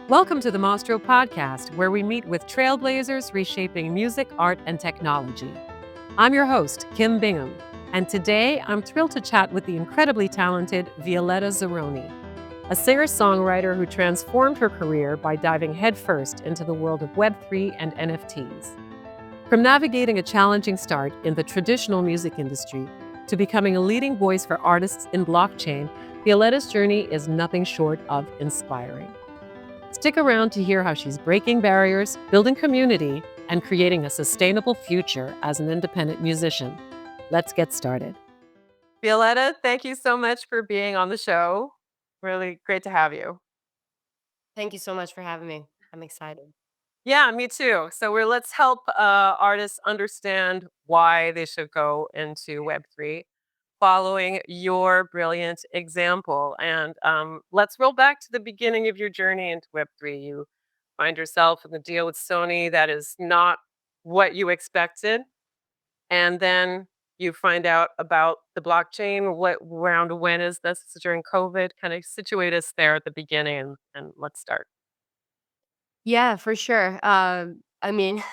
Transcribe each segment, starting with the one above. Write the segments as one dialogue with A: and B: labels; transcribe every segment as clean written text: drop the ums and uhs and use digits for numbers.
A: Welcome to the Mostro Podcast, where we meet with trailblazers reshaping music, art, and technology. I'm your host, Kim Bingham, and today I'm thrilled to chat with the incredibly talented Violetta Zironi, a singer-songwriter who transformed her career by diving headfirst into the world of Web3 and NFTs. From navigating a challenging start in the traditional music industry to becoming a leading voice for artists in blockchain, Violetta's journey is nothing short of inspiring. Stick around to hear how she's breaking barriers, building community, and creating a sustainable future as an independent musician. Let's get started. Violetta, thank you so much for being on the show. Really great to have you.
B: Thank you so much for having me. I'm excited.
A: Yeah, me too. Let's help artists understand why they should go into Web3 following your brilliant example. And let's roll back to the beginning of your journey into Web3. You find yourself in the deal with Sony that is not what you expected. And then you find out about the blockchain. What round when is this? This is during COVID. Kind of situate us there at the beginning and let's start.
B: Yeah, for sure. I mean,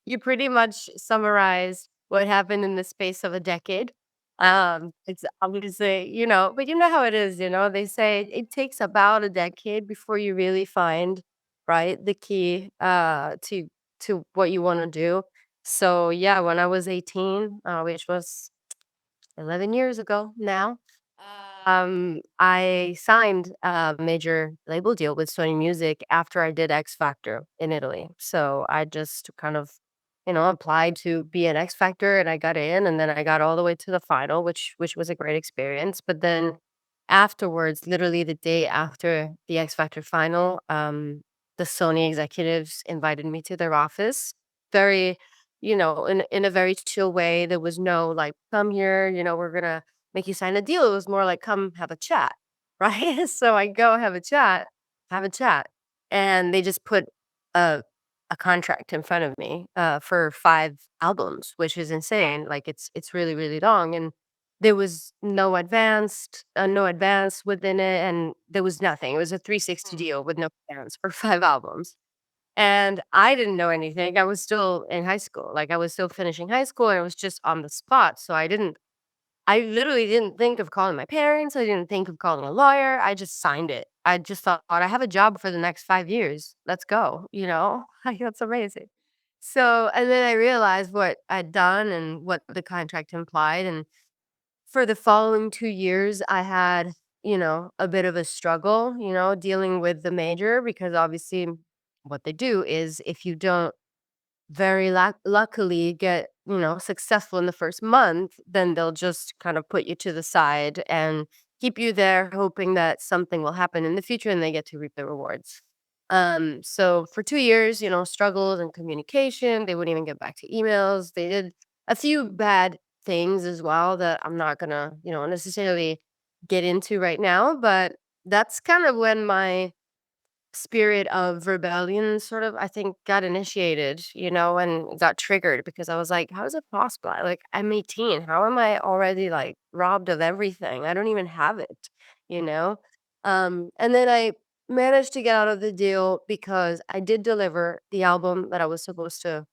B: you pretty much summarized what happened in the space of a decade. It's obviously, but you know how it is, they say it takes about a decade before you really find, right, the key to what you want to do. So yeah, when I was 18, which was 11 years ago now. I signed a major label deal with Sony Music after I did X Factor in Italy. So I just kind of, applied to be an X Factor and I got in and then I got all the way to the final, which was a great experience. But then afterwards, literally the day after the X Factor final, the Sony executives invited me to their office. Very, in a very chill way. There was no like, come here, we're gonna make you sign a deal. It was more like, come have a chat, right? So I go have a chat, and they just put a a contract in front of me for 5 albums, which is insane. Like it's really really long, and there was no advance within it, and there was nothing. It was a 360 deal with no advance for 5 albums. And I didn't know anything. I was still in high school. Like I was still finishing high school and it was just on the spot. So I literally didn't think of calling my parents. I didn't think of calling a lawyer. I just signed it. I just thought, I have a job for the next 5 years. Let's go. Like, that's amazing. So, and then I realized what I'd done and what the contract implied. And for the following 2 years, I had, a bit of a struggle, dealing with the major because obviously what they do is if you don't very luckily get, successful in the first month, then they'll just kind of put you to the side and keep you there hoping that something will happen in the future and they get to reap the rewards. So for 2 years, struggled in communication. They wouldn't even get back to emails. They did a few bad things as well that I'm not gonna, necessarily get into right now, but that's kind of when my spirit of rebellion sort of, I think, got initiated, and got triggered because I was like, how is it possible? I'm 18. How am I already like robbed of everything? I don't even have it, you know? And then I managed to get out of the deal because I did deliver the album that I was supposed to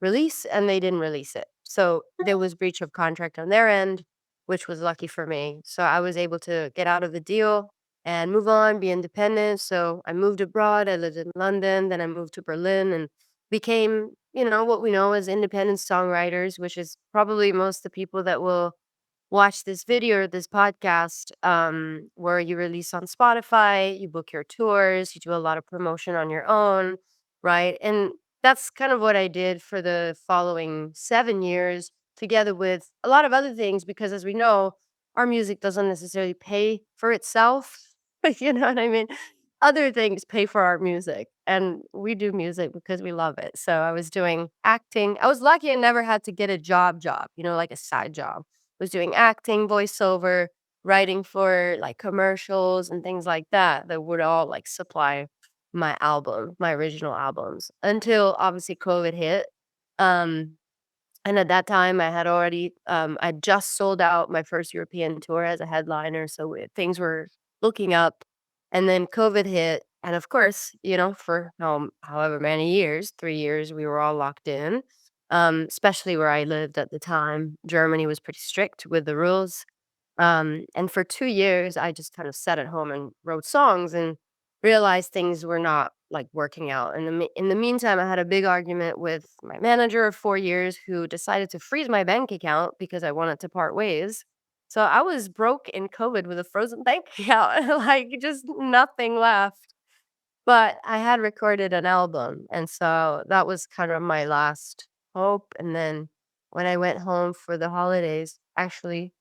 B: release and they didn't release it. So there was breach of contract on their end, which was lucky for me. So I was able to get out of the deal and move on, be independent. So I moved abroad. I lived in London, then I moved to Berlin and became, what we know as independent songwriters, which is probably most of the people that will watch this video or this podcast, where you release on Spotify, you book your tours, you do a lot of promotion on your own, right? And that's kind of what I did for the following 7 years, together with a lot of other things, because as we know, our music doesn't necessarily pay for itself. You know what I mean? Other things pay for our music, and we do music because we love it. So I was doing acting. I was lucky I never had to get a job, like a side job. Was doing acting, voiceover, writing for like commercials and things like that that would all like supply my original albums until obviously COVID hit. Um, and at that time, I just sold out my first European tour as a headliner. So things were looking up. And then COVID hit. And of course, for however many years, 3 years, we were all locked in. Especially where I lived at the time. Germany was pretty strict with the rules. And for 2 years, I just kind of sat at home and wrote songs and realized things were not like working out. And in the meantime, I had a big argument with my manager of 4 years who decided to freeze my bank account because I wanted to part ways. So I was broke in COVID with a frozen bank account, like just nothing left. But I had recorded an album, and so that was kind of my last hope. And then when I went home for the holidays, actually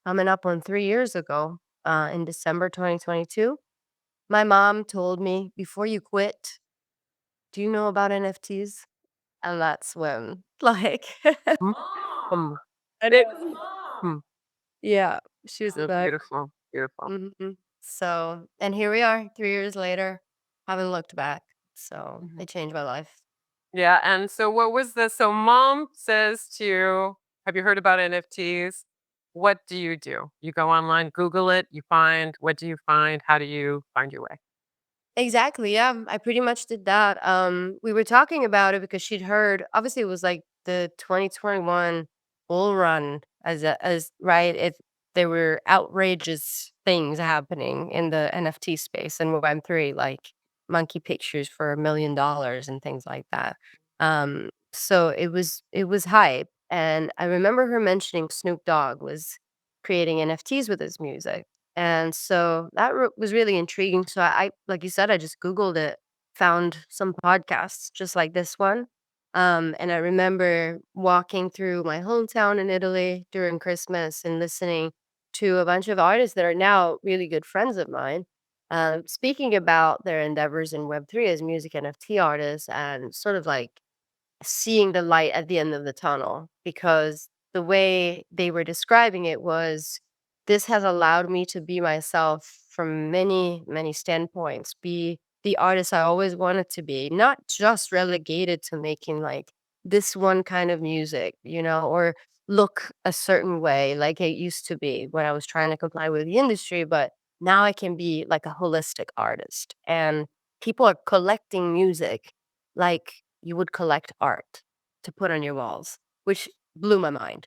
B: coming up on 3 years ago, in December 2022, my mom told me, "Before you quit, do you know about NFTs?" And that's when, like,
A: Mm, mm,
B: I did.
A: mm.
B: Yeah, she was
A: That's
B: like,
A: beautiful, beautiful.
B: so, and here we are, 3 years later, haven't looked back. So
A: Mhm.
B: it changed my life.
A: Yeah, and so what was this? So mom says to you, "Have you heard about NFTs?" What do? You go online, Google it, you find what do you find? How do you find your way?
B: Exactly, yeah, I pretty much did that. We were talking about it because she'd heard obviously, it was, like, the 2021 bull run as right? If there were outrageous things happening in the NFT space and Web3, like monkey pictures for $1 million and things like that. So it was hype, and I remember her mentioning Snoop Dogg was creating NFTs with his music. And so that was really intriguing. So like you said, I just Googled it, found some podcasts just like this one. And I remember walking through my hometown in Italy during Christmas and listening to a bunch of artists that are now really good friends of mine, speaking about their endeavors in Web3 as music NFT artists and sort of like seeing the light at the end of the tunnel, because the way they were describing it was, this has allowed me to be myself from many, many standpoints, be the artist I always wanted to be, not just relegated to making like this one kind of music, or look a certain way like it used to be when I was trying to comply with the industry. But now I can be like a holistic artist, and people are collecting music like you would collect art to put on your walls, which blew my mind.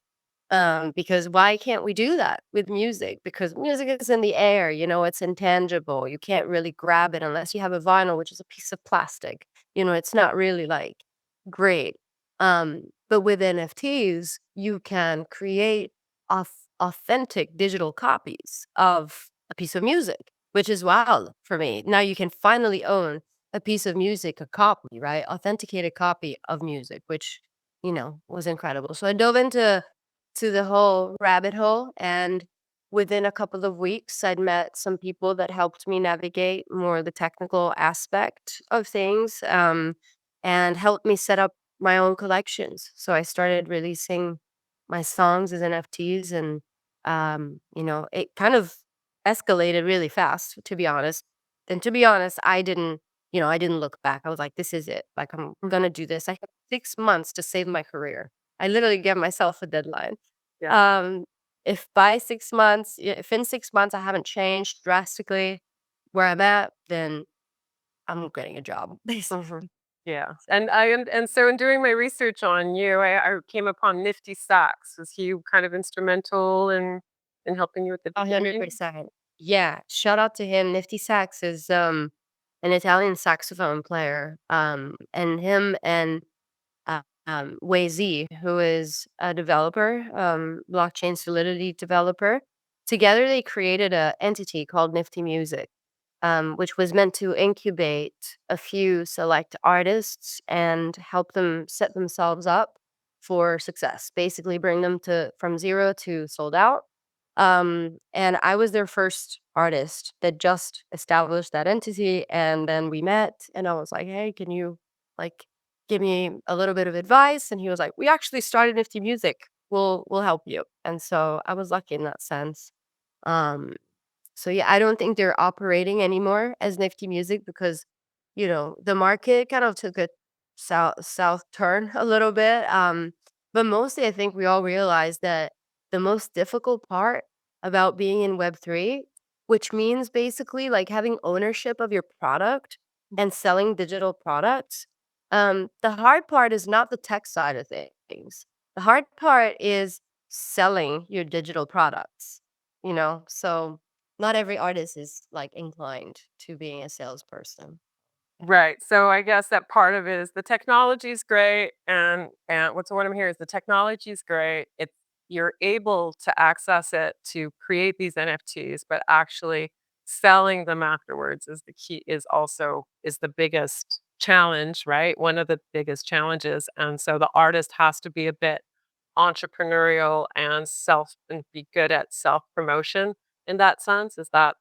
B: Because why can't we do that with music? Because music is in the air, it's intangible. You can't really grab it unless you have a vinyl, which is a piece of plastic. It's not really like great. But with NFTs, you can create authentic digital copies of a piece of music, which is wild for me. Now you can finally own a piece of music, a copy, right? Authenticated copy of music, which, was incredible. So I dove into the whole rabbit hole, and within a couple of weeks I'd met some people that helped me navigate more the technical aspect of things, and helped me set up my own collections. So I started releasing my songs as NFTs, and it kind of escalated really fast, to be honest. And to be honest, I didn't look back. I was like, this is it. Like, I'm gonna do this. I had 6 months to save my career. I literally gave myself a deadline.
A: Yeah.
B: Um, if in 6 months I haven't changed drastically where I'm at, then I'm getting a job,
A: Mhm.
B: basically.
A: Yeah, and so in doing my research on you, I came upon Nifty Sax. Was he kind of instrumental in helping you at the beginning?
B: 100%. Yeah, shout out to him. Nifty Sax is an Italian saxophone player. And him and Wei Z, who is a developer, blockchain solidity developer. Together, they created a entity called Nifty Music, which was meant to incubate a few select artists and help them set themselves up for success. Basically, bring them to from zero to sold out. And I was their first artist that just established that entity, and then we met, and I was like, "Hey, can you like give me a little bit of advice?" And he was like, "We actually started Nifty Music. We'll help you." And so I was lucky in that sense. Um, so yeah, I don't think they're operating anymore as Nifty Music because, the market kind of took a south turn a little bit. But mostly I think we all realized that the most difficult part about being in Web3, which means basically like having ownership of your product, and selling digital products, the hard part is not the tech side of things. The hard part is selling your digital products, you know? So not every artist is like inclined to being a salesperson.
A: Right. So I guess that part of it is the technology's great, and what's what I'm hearing is the technology's great. It's you're able to access it to create these NFTs, but actually selling them afterwards is the key is also is the biggest challenge, right? One of the biggest challenges. And so the artist has to be a bit entrepreneurial and self and be good at self promotion in that sense. Is that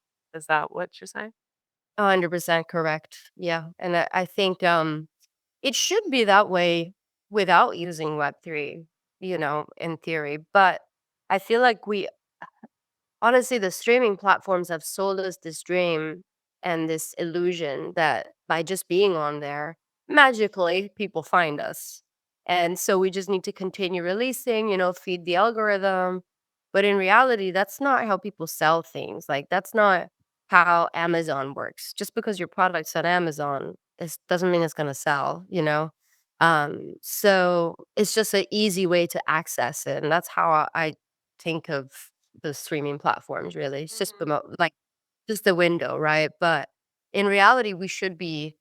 A: what you're saying?
B: 100% correct. Yeah. And I think it should be that way without using Web3, in theory. But I feel like honestly, the streaming platforms have sold us this dream and this illusion that by just being on there, magically people find us. And so we just need to continue releasing, feed the algorithm. But in reality, that's not how people sell things. Like, that's not how Amazon works. Just because your product's on Amazon doesn't mean it's going to sell. So it's just an easy way to access it. And that's how I think of the streaming platforms, really. It's just like just the window, right? But in reality, we should be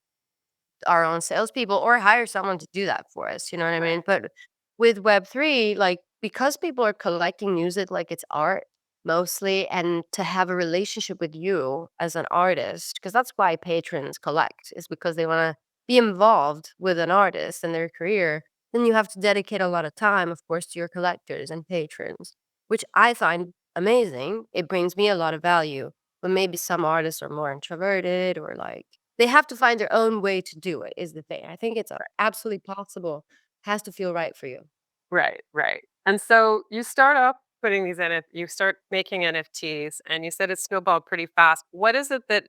B: our own salespeople or hire someone to do that for us. You know what I mean? But with Web3, like, because people are collecting music like it's art mostly, and to have a relationship with you as an artist, because that's why patrons collect, is because they want to be involved with an artist and their career. Then you have to dedicate a lot of time, of course, to your collectors and patrons, which I find amazing. It brings me a lot of value. But maybe some artists are more introverted, or like they have to find their own way to do it, is the thing. I think it's absolutely possible. Has to feel right for you.
A: Right, right. And so you start off putting these you start making NFTs and you said it snowballed pretty fast. What is it that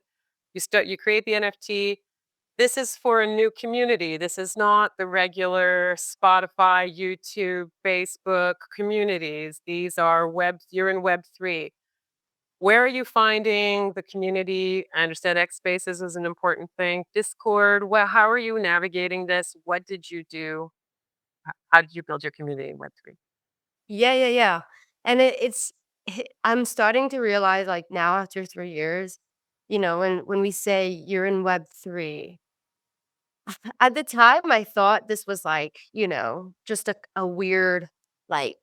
A: you create the NFT? This is for a new community. This is not the regular Spotify, YouTube, Facebook communities. These are you're in Web3. Where are you finding the community? I understand X Spaces is an important thing. Discord, well, how are you navigating this? What did you do? How did you build your community in Web3?
B: Yeah, yeah, yeah. And I'm starting to realize, like, now after 3 years, when we say you're in Web3, at the time, I thought this was like, just a weird, like,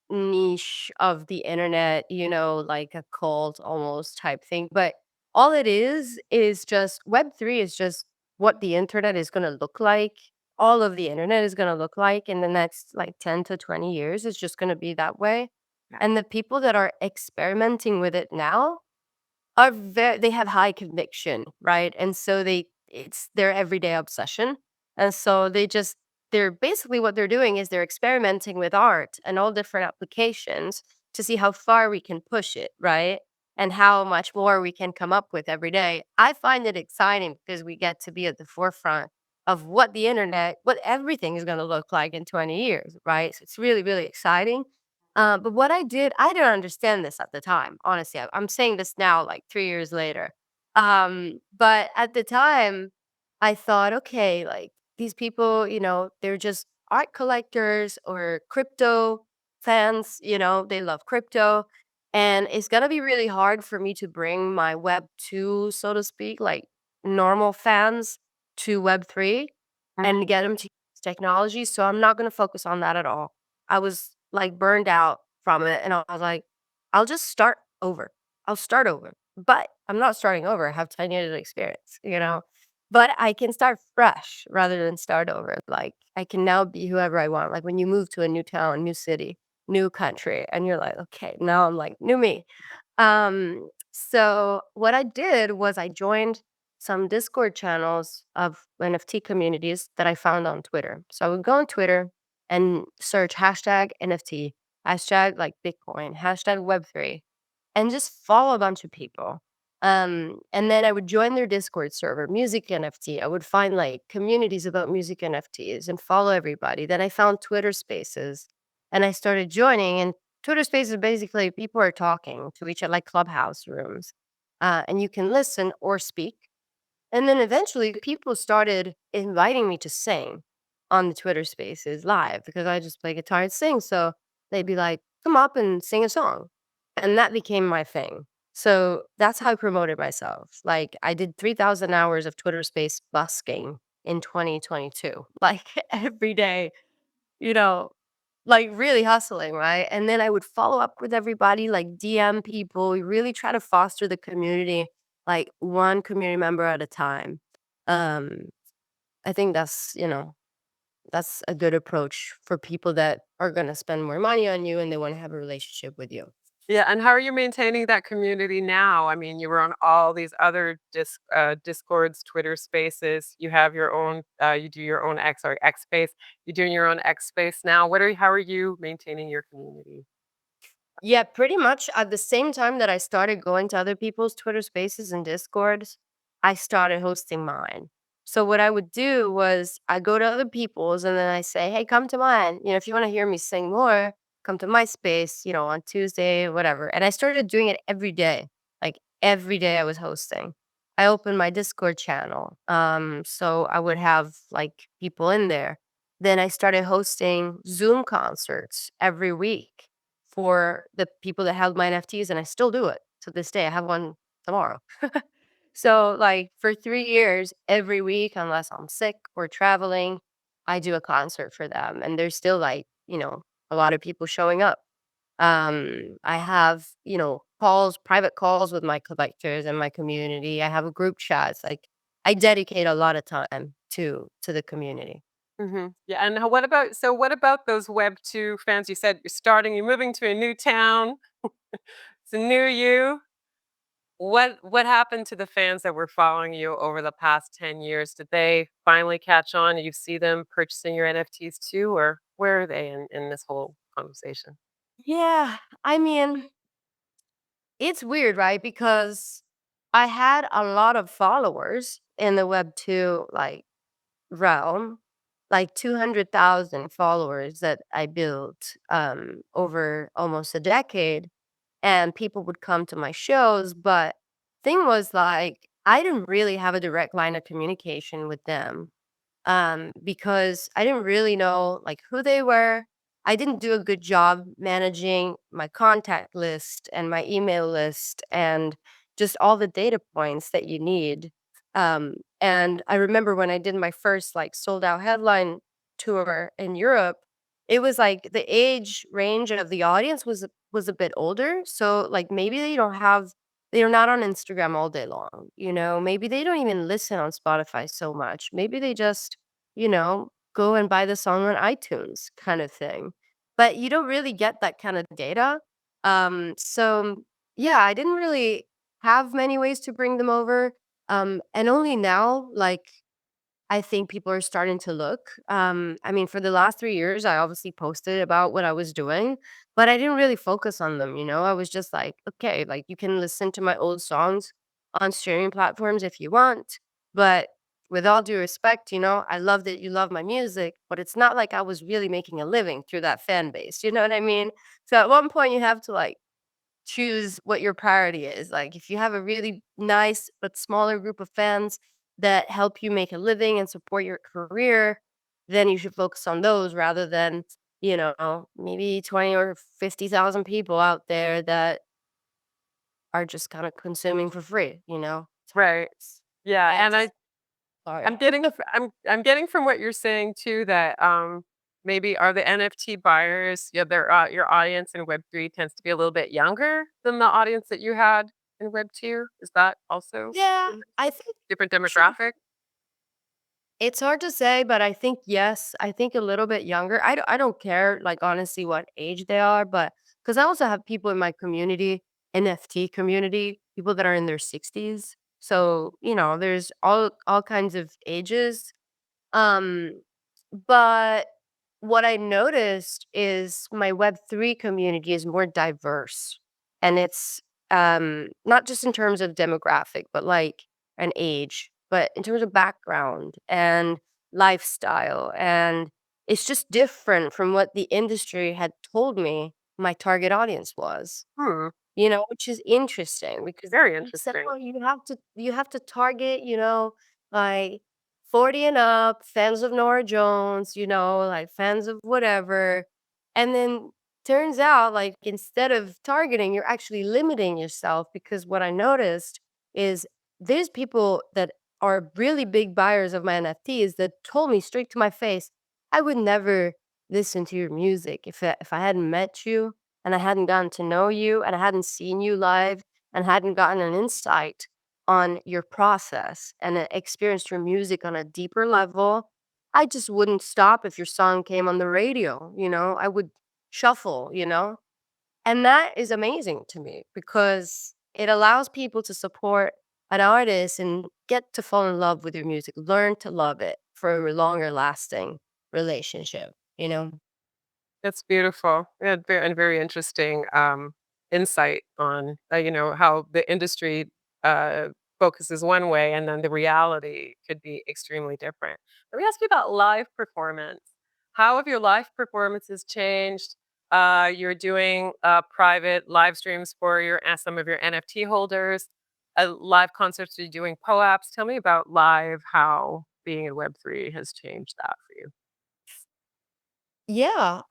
B: niche of the internet, like a cult almost type thing. But all it is just Web3 is just what the internet is going to look like. All of the internet is going to look like in the next like 10 to 20 years. It's just going to be that way. And the people that are experimenting with it now they have high conviction, right? And so it's their everyday obsession. And so they're basically, what they're doing is they're experimenting with art and all different applications to see how far we can push it, right? And how much more we can come up with every day. I find it exciting because we get to be at the forefront of what everything is going to look like in 20 years, right? So it's really, really exciting. But what I didn't understand this at the time. Honestly, I'm saying this now, like 3 years later. But at the time, I thought, okay, like, these people, they're just art collectors or crypto fans. They love crypto, and it's gonna be really hard for me to bring my Web 2, so to speak, like normal fans, to Web 3 and get them to use technology. So I'm not gonna focus on that at all. I was, like, burned out from it, and I was like, "I'll just start over. I'll start over." But I'm not starting over, I have 10 years of experience. But I can start fresh rather than start over. Like, I can now be whoever I want. Like, when you move to a new town, new city, new country, and you're like, "Okay, now I'm, like, new me." So what I did was I joined some Discord channels of NFT communities that I found on Twitter. So I would go on Twitter and search hashtag NFT, hashtag like Bitcoin, hashtag Web3, and just follow a bunch of people. And then I would join their Discord server, Music NFT. I would find like communities about music NFTs and follow everybody. Then I found Twitter Spaces and I started joining. And Twitter Spaces, basically people are talking to each other, like clubhouse rooms, and you can listen or speak. And then eventually people started inviting me to sing on the Twitter Spaces live because I just play guitar and sing. So they'd be like, come up and sing a song. And that became my thing. So that's how I promoted myself. Like I did 3,000 hours of Twitter Space busking in 2022, like every day, you know, like really hustling, right? And then I would follow up with everybody, like DM people. We really try to foster the community, like one community member at a time. Um, I think that's a good approach for people that are going to spend more money on you and they want to have a relationship with you.
A: Yeah, and how are you maintaining that community now? I mean, you were on all these other Discords, Twitter Spaces. You have your own, you do your own X or X Space. You're doing your own X Space now. How are you maintaining your community?
B: Yeah, pretty much at the same time that I started going to other people's Twitter Spaces and Discords, I started hosting mine. So what I would do was I go to other people's and then I say, "Hey, come to mine. If you want to hear me sing more, come to my space, on Tuesday, whatever." And I started doing it every day. Like every day I was hosting. I opened my Discord channel. So I would have like people in there. Then I started hosting Zoom concerts every week for the people that held my NFTs, and I still do it to this day. I have one tomorrow. So, like, for 3 years, every week, unless I'm sick or traveling, I do a concert for them, and there's still, like, a lot of people showing up. I have, private calls with my collectors and my community. I have a group chats, like, I dedicate a lot of time to the community.
A: Yeah, and what about those Web2 fans? You said you're moving to a new town. It's a new you. What happened to the fans that were following you over the past 10 years? Did they finally catch on and you see them purchasing your NFTs too, or where are they in this whole conversation?
B: Yeah, I mean, it's weird, right? Because I had a lot of followers in the Web 2 like realm, like 200,000 followers that I built over almost a decade, and people would come to my shows, but thing was like I didn't really have a direct line of communication with them because I didn't really know like who they were. I didn't do a good job managing my contact list and my email list and just all the data points that you need. And I remember when I did my first like sold out headline tour in Europe, it was like the age range of the audience was a bit older. So like maybe they're not on Instagram all day long, maybe they don't even listen on Spotify so much. Maybe they just go and buy the song on iTunes kind of thing. But you don't really get that kind of data. So yeah, I didn't really have many ways to bring them over. And only now, like I think people are starting to look. I mean, for the last 3 years, I obviously posted about what I was doing, but I didn't really focus on them. I was just like, okay, like you can listen to my old songs on streaming platforms if you want. But with all due respect, I love that you love my music, but it's not like I was really making a living through that fan base. You know what I mean? So at one point, you have to like choose what your priority is. Like if you have a really nice but smaller group of fans that help you make a living and support your career, then you should focus on those rather than, maybe 20 or 50,000 people out there that are just kind of consuming for free.
A: Right. Yeah, and
B: That's sorry.
A: I'm getting from what you're saying too that maybe are the NFT buyers, yeah, your audience in Web3 tends to be a little bit younger than the audience that you had in Web2. Is that also
B: Yeah, I think
A: different
B: sure.
A: demographic?
B: It's hard to say, but I think yes. I think a little bit younger. I don't care, like, honestly what age they are, but because I also have people in my community, NFT community, people that are in their 60s. So, there's all kinds of ages. Um, but what I noticed is my Web3 community is more diverse. And it's not just in terms of demographic, but like an age, but in terms of background and lifestyle. And it's just different from what the industry had told me my target audience was.
A: Hmm,
B: Which is interesting because
A: very
B: they said,
A: interesting.
B: "Oh, you have to target, like 40 and up, fans of Nora Jones, like fans of whatever. And then turns out, like, instead of targeting, you're actually limiting yourself because what I noticed is there's people that are really big buyers of my NFTs that told me straight to my face, I would never listen to your music if I hadn't met you and I hadn't gotten to know you and I hadn't seen you live and hadn't gotten an insight on your process and experienced your music on a deeper level. I just wouldn't stop if your song came on the radio, I would shuffle, and that is amazing to me because it allows people to support an artist and get to fall in love with your music, learn to love it for a longer lasting relationship.
A: That's beautiful. Yeah, and very interesting insight on how the industry uh, focuses one way, and then the reality could be extremely different. Let me ask you about live performance. How have your live performances changed? You're doing private live streams for your some of your NFT holders, live concerts. You're doing POAPs. Tell me about live. How being in Web3 has changed that for you.
B: Yeah.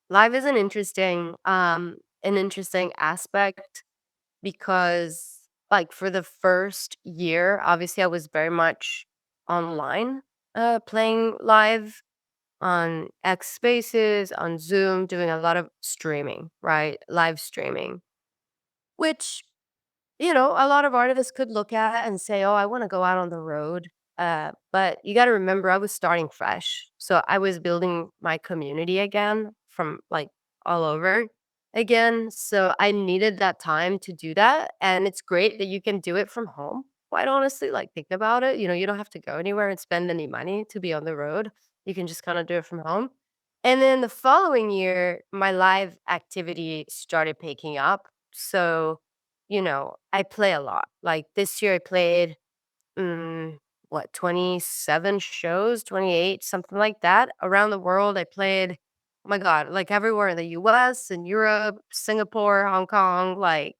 B: Live is an interesting aspect because, like, for the first year, obviously I was very much online, playing live on X Spaces, on Zoom, doing a lot of streaming, right? Live streaming, which a lot of artists could look at and say, "Oh, I wanna go out on the road." But you gotta remember I was starting fresh. So I was building my community again from, like, all over again. So I needed that time to do that, and it's great that you can do it from home, quite honestly, like, think about it, you don't have to go anywhere and spend any money to be on the road. You can just kinda do it from home. And then the following year, my live activity started picking up. So I play a lot. Like this year, I played, mm, 27 shows, 28, something like that around the world. I played, oh my God, like everywhere in the US and Europe, Singapore, Hong Kong, like,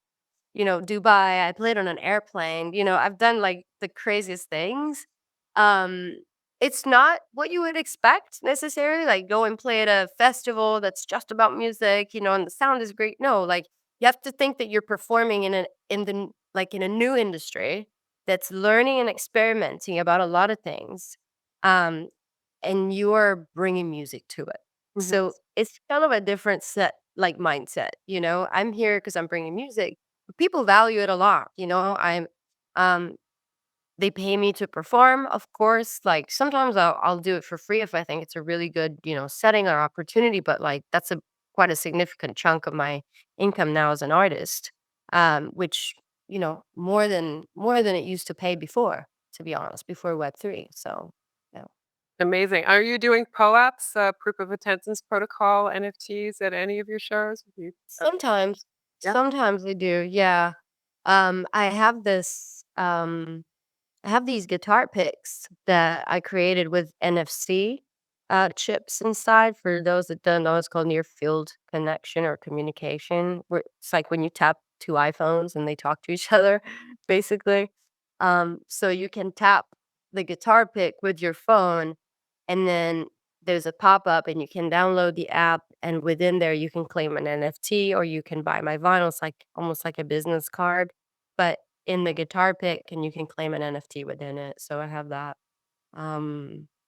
B: Dubai. I played on an airplane. I've done like the craziest things. Um, it's not what you would expect necessarily, like go and play at a festival that's just about music, and the sound is great. No, like you have to think that you're performing in a new industry that's learning and experimenting about a lot of things. Um, and you are bringing music to it.
A: Mhm.
B: So it's kind of a different mindset. I'm here because I'm bringing music. People value it a lot. Um, they pay me to perform, of course. Like sometimes I'll do it for free if I think it's a really good, setting or opportunity. But like that's a quite a significant chunk of my income now as an artist, which more than it used to pay before. To be honest, before Web3. So yeah.
A: Amazing. Are you doing POAPs, proof of attendance protocol, NFTs at any of your shows?
B: Sometimes,
A: Yeah.
B: sometimes I do, yeah. I have I have these guitar picks that I created with NFC chips inside. For those that don't know, it's called near field connection or communication. Where it's like when you tap two iPhones and they talk to each other, basically. So you can tap the guitar pick with your phone, and then there's a pop-up and you can download the app, and within there you can claim an NFT or you can buy my vinyl. It's like almost like a business card, but in the guitar pick and you can claim an NFT within it. So I have that.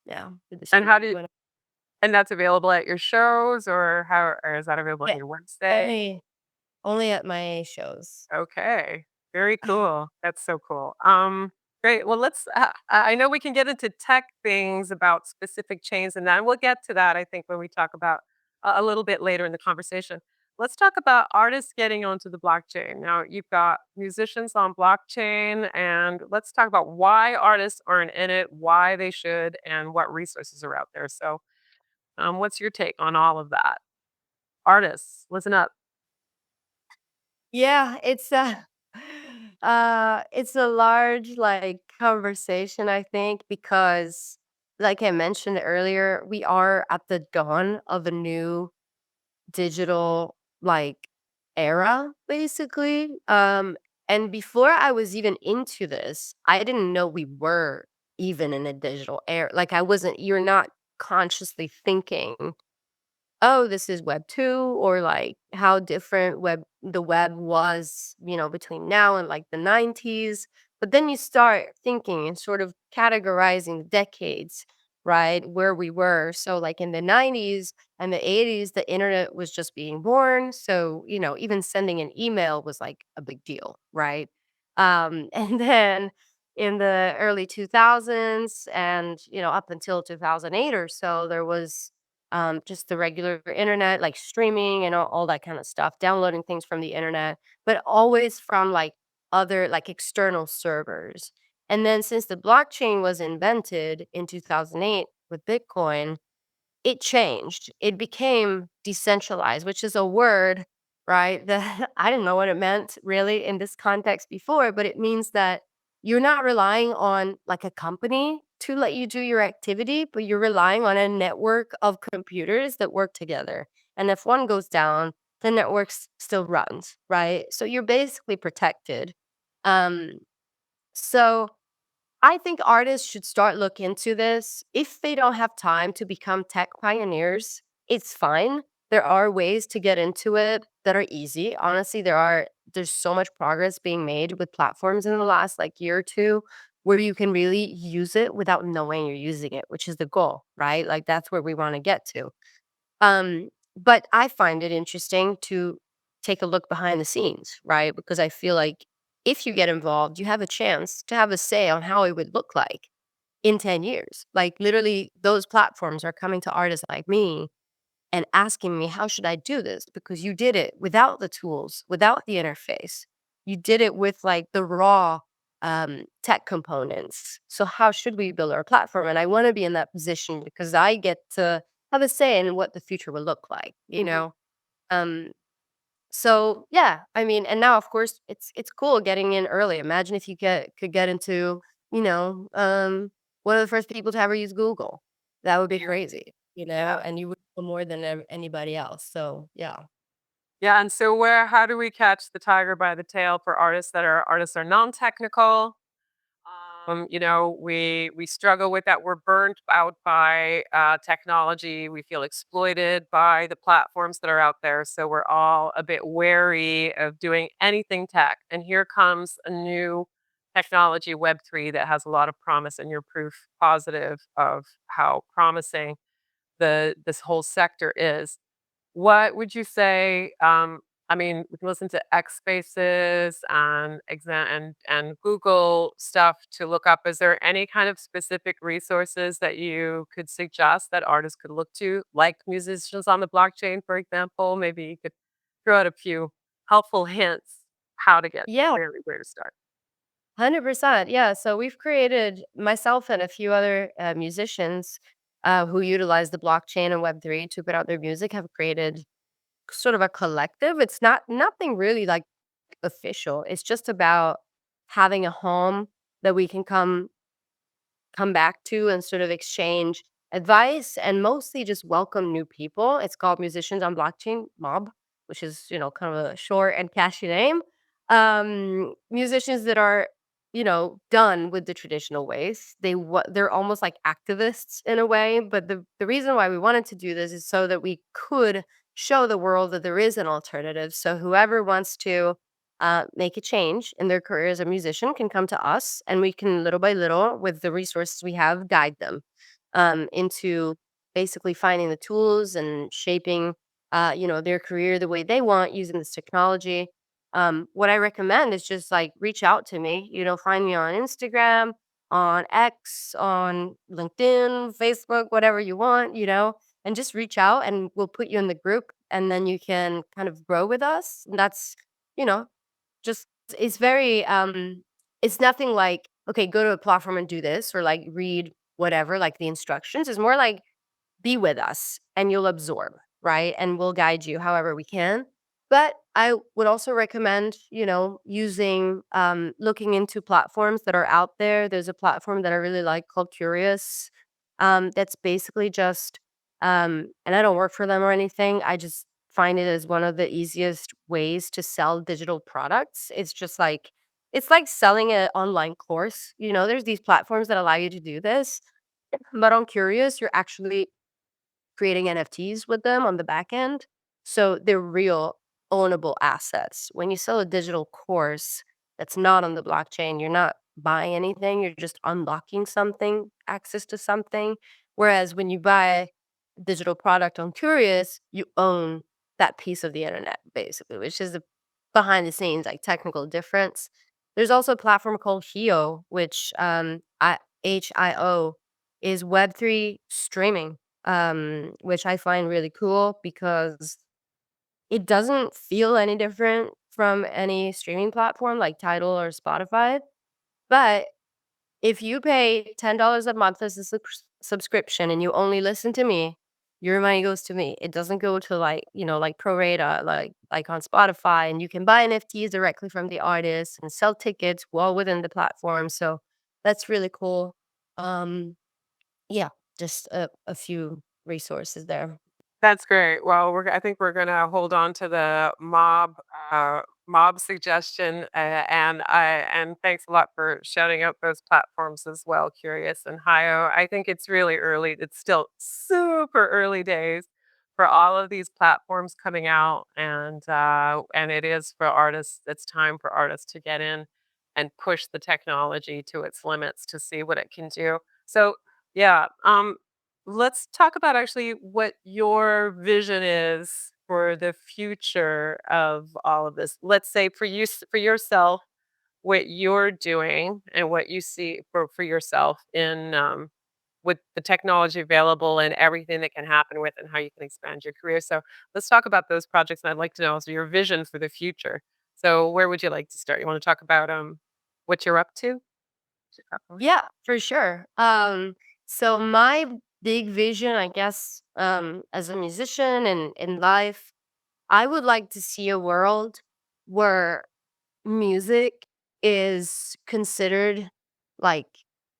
B: Yeah, to
A: And
B: distribute
A: how do
B: when
A: and that's available at your shows, or how or is that available on
B: yeah,
A: your website?
B: only at my shows.
A: Okay. Very cool. That's so cool. Great. Well, I know we can get into tech things about specific chains, and then we'll get to that, I think, when we talk about a little bit later in the conversation. Let's talk about artists getting onto the blockchain. Now, you've got musicians on blockchain, and let's talk about why artists aren't in it, why they should, and what resources are out there. So, what's your take on all of that? Artists, listen up.
B: Yeah, it's a large, like, conversation, I think, because, like I mentioned earlier, we are at the dawn of a new digital, like, era, basically. And before I was even into this, I didn't know we were even in a digital era. Like I wasn't, you're not consciously thinking, oh, this is web 2, or like how different the web was, between now and like the 90s. But then you start thinking and sort of categorizing decades, right? Where we were. So like in the 90s and the 80s, the internet was just being born. So, even sending an email was like a big deal, right? And then in the early 2000s and, up until 2008 or so, there was just the regular internet, like streaming and all that kind of stuff, downloading things from the internet, but always from like other, like external servers. And then since the blockchain was invented in 2008 with Bitcoin, it changed. It became decentralized, which is a word, right? That I didn't know what it meant really in this context before, but it means that you're not relying on like a company to let you do your activity, but you're relying on a network of computers that work together. And if one goes down, the network still runs, right? So you're basically protected. Um, so I think artists should start look into this. If they don't have time to become tech pioneers, it's fine. There are ways to get into it that are easy. Honestly, there's so much progress being made with platforms in the last like year or two where you can really use it without knowing you're using it, which is the goal, right? Like that's where we want to get to. But I find it interesting to take a look behind the scenes, right? Because I feel like if you get involved, you have a chance to have a say on how it would look like in 10 years. Like literally those platforms are coming to artists like me and asking me, how should I do this? Because you did it without the tools, without the interface. You did it with like the raw tech components. So how should we build our platform? And I want to be in that position because I get to have a say in what the future will look like, you know? Um, so yeah, I mean, and now of course it's cool getting in early. Imagine if you could get into, you know, one of the first people to ever use Google. That would be crazy, and you would know more than anybody else. So yeah.
A: Yeah, and so how do we catch the tiger by the tail for artists are non-technical? We struggle with that. We're burnt out by technology. We feel exploited by the platforms that are out there. So we're all a bit wary of doing anything tech. And here comes a new technology, Web3, that has a lot of promise, and you're proof positive of how promising this whole sector is. What would you say? I mean, we can listen to X Spaces and and Google stuff to look up. Is there any kind of specific resources that you could suggest that artists could look to, like musicians on the blockchain, for example? Maybe you could throw out a few helpful hints how to get
B: Yeah,
A: where to start.
B: 100%. Yeah. So we've created myself and a few other musicians who utilize the blockchain and Web3 to put out their music have created sort of a collective. It's not nothing really like official. It's just about having a home that we can come back to and sort of exchange advice and mostly just welcome new people. It's called Musicians on Blockchain Mob, which is, kind of a short and catchy name. Musicians that are, done with the traditional ways. They're almost like activists in a way, but the reason why we wanted to do this is so that we could show the world that there is an alternative. So whoever wants to make a change in their career as a musician can come to us and we can little by little with the resources we have guide them into basically finding the tools and shaping their career the way they want using this technology. What I recommend is just like reach out to me, find me on Instagram, on X, on LinkedIn, Facebook, whatever you want, and just reach out and we'll put you in the group and then you can kind of grow with us. And that's, you know, just it's very, it's nothing like, "Okay, go to a platform and do this," or, like, read whatever, like, the instructions. It's more like, be with us and you'll absorb, right? And we'll guide you however we can. But I would also recommend, looking into platforms that are out there. There's a platform that I really like called Curious. That's basically just, and I don't work for them or anything. I just find it as one of the easiest ways to sell digital products. It's just like it's like selling an online course. There's these platforms that allow you to do this, but on Curious, you're actually creating NFTs with them on the back end. So they're real ownable assets. When you sell a digital course that's not on the blockchain, you're not buying anything, you're just unlocking something, access to something. Whereas when you buy a digital product on Curious, you own that piece of the internet, basically, which is the behind the scenes, like technical difference. There's also a platform called HIO, which HIO is Web3 streaming, which I find really cool because it doesn't feel any different from any streaming platform like Tidal or Spotify. But if you pay $10 a month as a subscription and you only listen to me, your money goes to me. It doesn't go to like pro rata, like on Spotify, and you can buy NFTs directly from the artist and sell tickets well within the platform. So that's really cool. Um, yeah, just a few resources there.
A: That's great. Well, I think we're gonna hold on to the mob suggestion, and thanks a lot for shouting out those platforms as well, Curious and Hio. I think it's really early. It's still super early days for all of these platforms coming out, and it is for artists. It's time for artists to get in and push the technology to its limits to see what it can do. So yeah, let's talk about actually what your vision is for the future of all of this. Let's say for you, for yourself, what you're doing and what you see for yourself in with the technology available and everything that can happen with and how you can expand your career. So let's talk about those projects. And I'd like to know also your vision for the future. So where would you like to start? You want to talk about what you're up to?
B: Yeah, for sure. So my big vision, I guess, as a musician and in life, I would like to see a world where music is considered like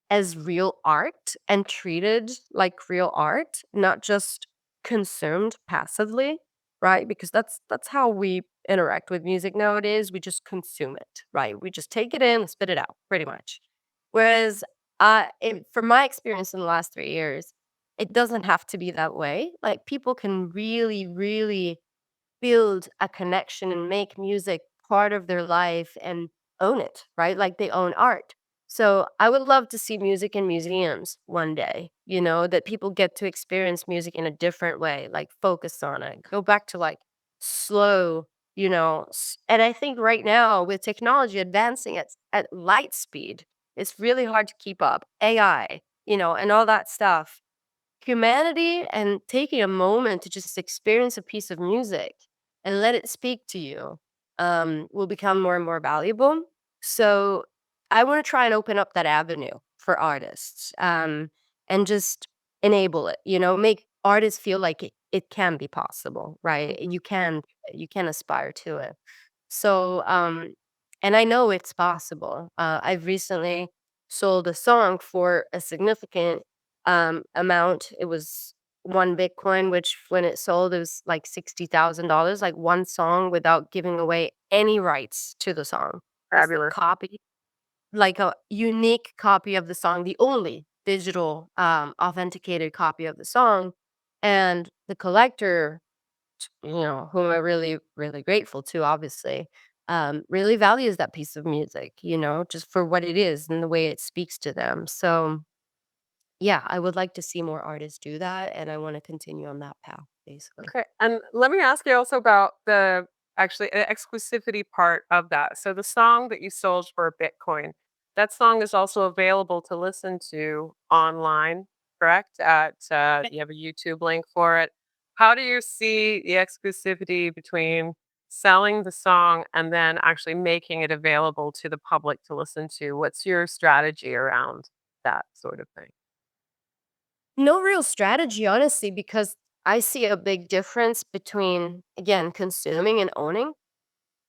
B: as real art and treated like real art, not just consumed passively, right? Because that's how we interact with music nowadays. We just consume it, right? We just take it in, spit it out, pretty much. Whereas, from my experience in the last 3 years, it doesn't have to be that way. Like people can really, really build a connection and make music part of their life and own it, right? Like they own art. So I would love to see music in museums one day, that people get to experience music in a different way, like focus on it, go back to like slow, and I think right now with technology advancing at light speed, it's really hard to keep up. AI, and all that stuff, humanity and taking a moment to just experience a piece of music and let it speak to you will become more and more valuable. So I want to try and open up that avenue for artists, and just enable it, make artists feel like it can be possible, right? You can aspire to it. So, and I know it's possible. I've recently sold a song for a significant amount. It was 1 Bitcoin, which when it sold, it was like $60,000, like one song without giving away any rights to the song. Just a
A: Fabulous.
B: copy, like a unique copy of the song, the only digital authenticated copy of the song. And the collector, whom I'm really, really grateful to, obviously, really values that piece of music, just for what it is and the way it speaks to them. So, yeah, I would like to see more artists do that, and I want to continue on that path, basically.
A: Okay, and let me ask you also about the actually exclusivity part of that. So the song that you sold for a Bitcoin, that song is also available to listen to online, correct? You have a YouTube link for it. How do you see the exclusivity between selling the song and then actually making it available to the public to listen to? What's your strategy around that sort of thing?
B: No real strategy, honestly, because I see a big difference between, again, consuming and owning.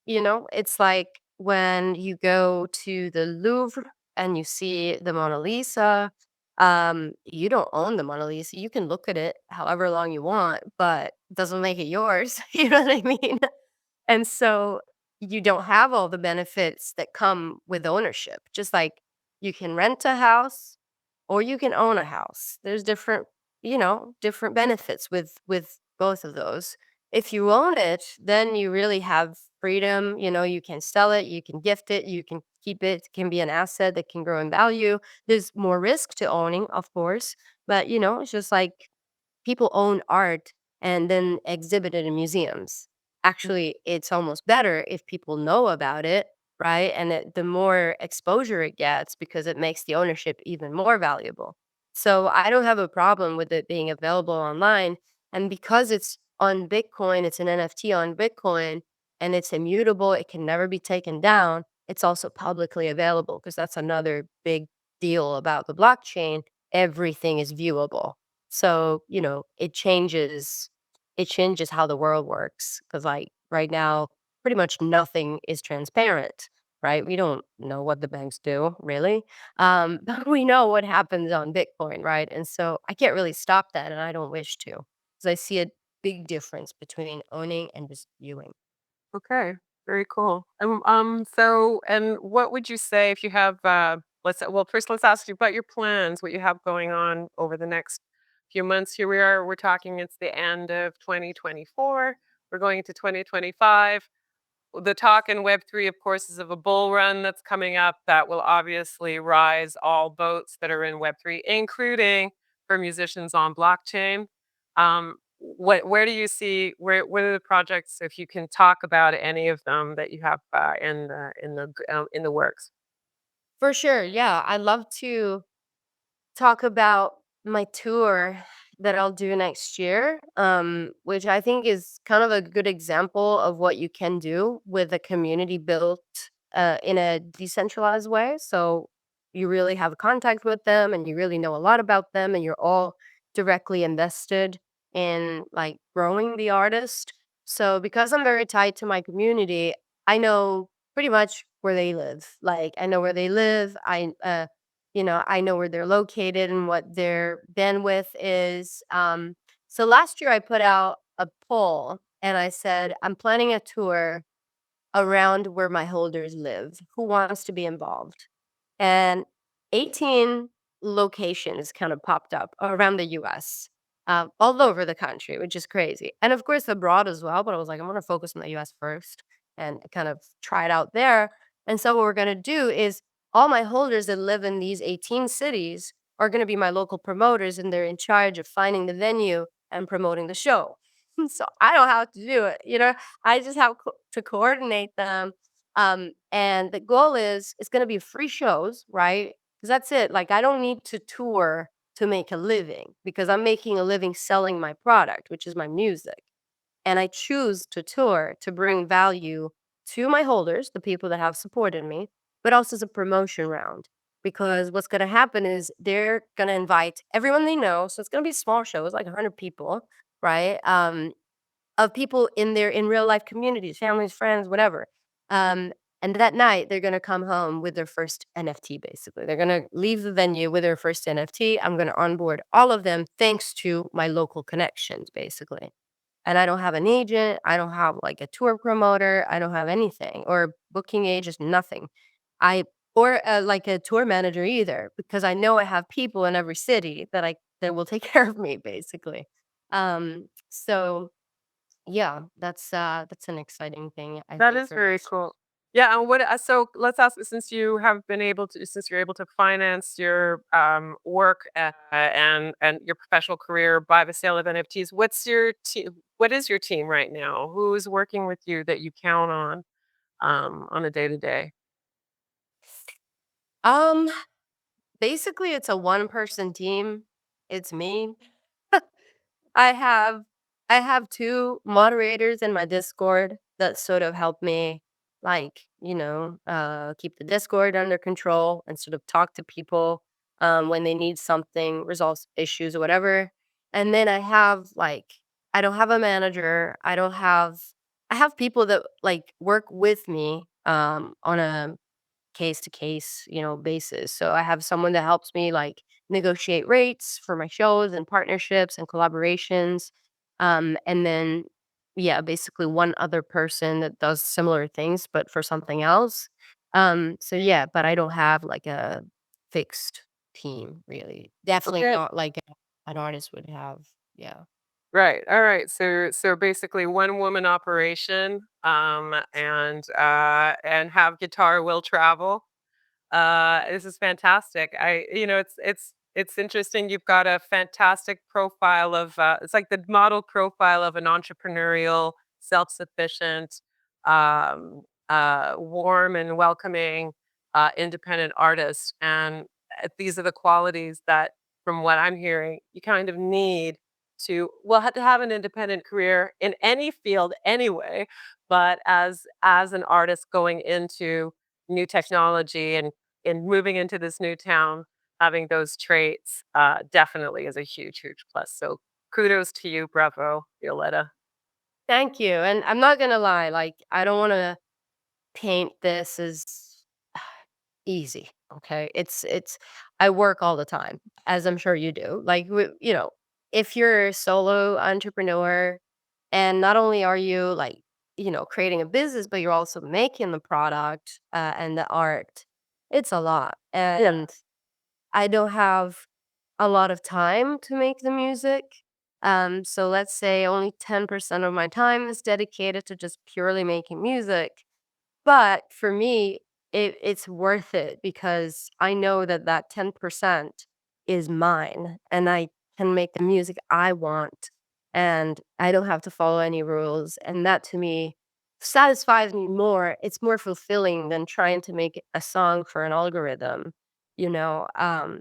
B: It's like when you go to the Louvre and you see the Mona Lisa, you don't own the Mona Lisa. You can look at it however long you want, but it doesn't make it yours. You know what I mean? And so you don't have all the benefits that come with ownership. Just like you can rent a house or you can own a house. There's different benefits with both of those. If you own it, then you really have freedom. You can sell it, you can gift it, you can keep it. It can be an asset that can grow in value. There's more risk to owning, of course, but it's just like people own art and then exhibit it in museums. Actually, it's almost better if people know about it, right? And the more exposure it gets because it makes the ownership even more valuable. So I don't have a problem with it being available online. And because it's on Bitcoin, it's an NFT on Bitcoin and it's immutable, it can never be taken down. It's also publicly available because that's another big deal about the blockchain. Everything is viewable. So, it changes how the world works. Because like, right now, pretty much nothing is transparent, right? We don't know what the banks do, really, but we know what happens on Bitcoin, right? And so I can't really stop that, and I don't wish to, because I see a big difference between owning and just viewing.
A: Okay, very cool. And what would you say if you have, well, first let's ask you about your plans, what you have going on over the next few months. Here we are, we're talking, it's the end of 2024. We're going into 2025. The talk in Web3, of course, is of a bull run that's coming up that will obviously rise all boats that are in Web3, including for musicians on blockchain. Where do you see what are the projects, if you can talk about any of them that you have in the works?
B: For sure, yeah, I love to talk about my tour that I'll do next year, which I think is kind of a good example of what you can do with a community built in a decentralized way. So you really have contact with them and you really know a lot about them and you're all directly invested in like growing the artist. So because I'm very tied to my community, I know pretty much where they live. Like I know where they live. I know where they're located and what their bandwidth is. So last year I put out a poll and I said, I'm planning a tour around where my holders live. Who wants to be involved? And 18 locations kind of popped up around the US, all over the country, which is crazy. And of course, abroad as well. But I was like, I want to focus on the US first and kind of try it out there. And so, what we're going to do is all my holders that live in these 18 cities are going to be my local promoters, and they're in charge of finding the venue and promoting the show. So, I don't have to do it. I just have to coordinate them, and the goal is it's gonna be free shows, right? Because that's it. Like I don't need to tour to make a living because I'm making a living selling my product, which is my music. And I choose to tour to bring value to my holders, the people that have supported me, but also as a promotion round. Because what's gonna happen is they're gonna invite everyone they know. So it's gonna be small shows, like 100 people, right? Of people in real life communities, families, friends, whatever. Um, and that night, they're gonna come home with their first NFT, basically. They're gonna leave the venue with their first NFT. I'm gonna onboard all of them thanks to my local connections, basically. And I don't have an agent, I don't have like a tour promoter, I don't have anything or booking agents, nothing. I or like a tour manager either, because I know I have people in every city that will take care of me, basically. So yeah, that's an exciting thing, I
A: That
B: think,
A: is
B: for
A: very
B: next
A: cool. Yeah, and so let's ask, since you're able to finance your work and your professional career by the sale of NFTs, what is your team right now? Who's working with you that you count on a day to day?
B: um, basically, it's a one-person team. It's me. I have I have 2 moderators in my Discord that sort of help me, like, keep the Discord under control and sort of talk to people, when they need something, resolve issues or whatever. And then I don't have a manager. I have people that, like, work with me, on a case to case, basis. So I have someone that helps me like negotiate rates for my shows and partnerships and collaborations. And then yeah, basically one other person that does similar things, but for something else. So yeah, but I don't have like a fixed team really. Definitely
A: Okay.
B: not like an artist would have. Yeah.
A: Right. All right. So basically one woman operation, and have guitar will travel. This is fantastic. It's interesting. You've got a fantastic profile of it's like the model profile of an entrepreneurial, self-sufficient, um, warm and welcoming, independent artist. And these are the qualities that, from what I'm hearing, you kind of need to well have to have an independent career in any field anyway. But as an artist going into new technology and moving into this new town, having those traits definitely is a huge, huge plus. So kudos to you, bravo, Violetta.
B: Thank you. And I'm not gonna lie, like I don't want to paint this as easy. Okay. It's I work all the time, as I'm sure you do. Like if you're a solo entrepreneur and not only are you like, creating a business, but you're also making the product and the art, it's a lot. And I don't have a lot of time to make the music. So let's say only 10% of my time is dedicated to just purely making music. But for me, it's worth it because I know that that 10% is mine and I can make the music I want and I don't have to follow any rules. And that to me satisfies me more. It's more fulfilling than trying to make a song for an algorithm.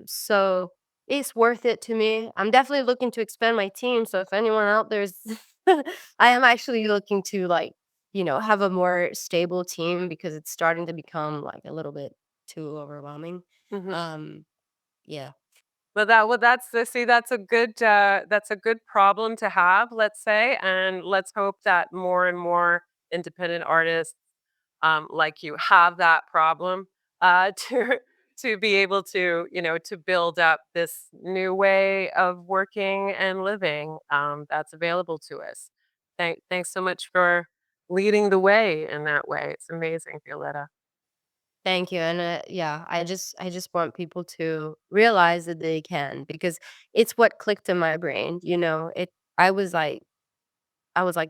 B: So it's worth it to me. I'm definitely looking to expand my team. So if anyone out there's, I am actually looking to like have a more stable team because it's starting to become like a little bit too overwhelming.
A: Mhm.
B: Um, yeah.
A: That's see, that's a good problem to have, let's say, and let's hope that more and more independent artists like you have that problem to be able to to build up this new way of working and living that's available to us. Thanks so much for leading the way in that way. It's amazing, Violetta.
B: Thank you. And yeah, I just want people to realize that they can because it's what clicked in my brain. I was like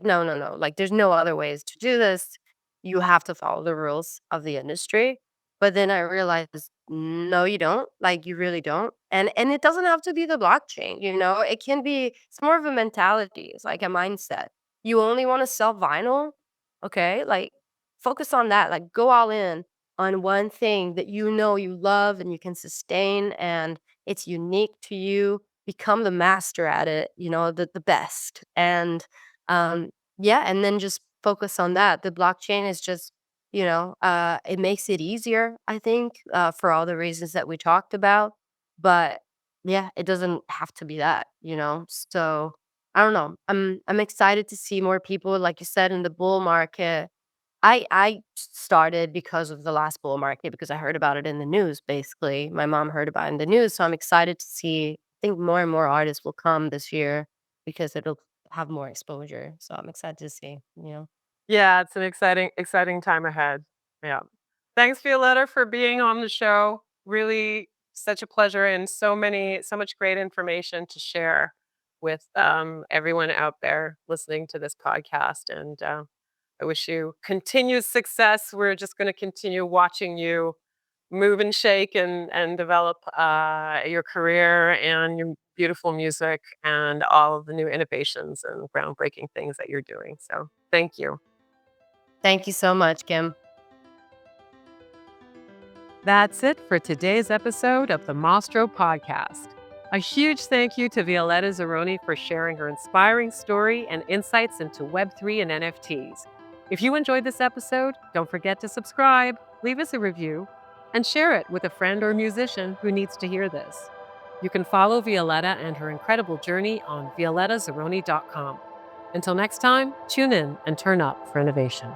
B: "No, no, no, like, there's no other ways to do this. You have to follow the rules of the industry." But then I realized, no, you don't. Like, you really don't. And it doesn't have to be the blockchain. It can be it's more of a mentality. It's like a mindset. You only wanna sell vinyl? Okay, like, focus on that. Like, go all in on one thing that you know you love and you can sustain, and it's unique to you. Become the master at it, the best. And yeah, and then just focus on that. The blockchain is just, it makes it easier, I think, for all the reasons that we talked about. But yeah, it doesn't have to be that. So I don't know. I'm excited to see more people, like you said, in the bull market. I started because of the last bull market because I heard about it in the news. Basically, my mom heard about it in the news, so I'm excited to see. I think more and more artists will come this year because it'll have more exposure. So I'm excited to see.
A: Yeah, it's an exciting, exciting time ahead. Yeah. Thanks, Violetta, for being on the show. Really such a pleasure and so much great information to share with everyone out there listening to this podcast. And I wish you continued success. We're just going to continue watching you move and shake and develop your career and your beautiful music and all of the new innovations and groundbreaking things that you're doing. So thank you.
B: Thank you so much, Kim.
A: That's it for today's episode of the Mostro Podcast. A huge thank you to Violetta Zironi for sharing her inspiring story and insights into Web3 and NFTs. If you enjoyed this episode, don't forget to subscribe, leave us a review, and share it with a friend or musician who needs to hear this. You can follow Violetta and her incredible journey on violettazironi.com. Until next time, tune in and turn up for innovation.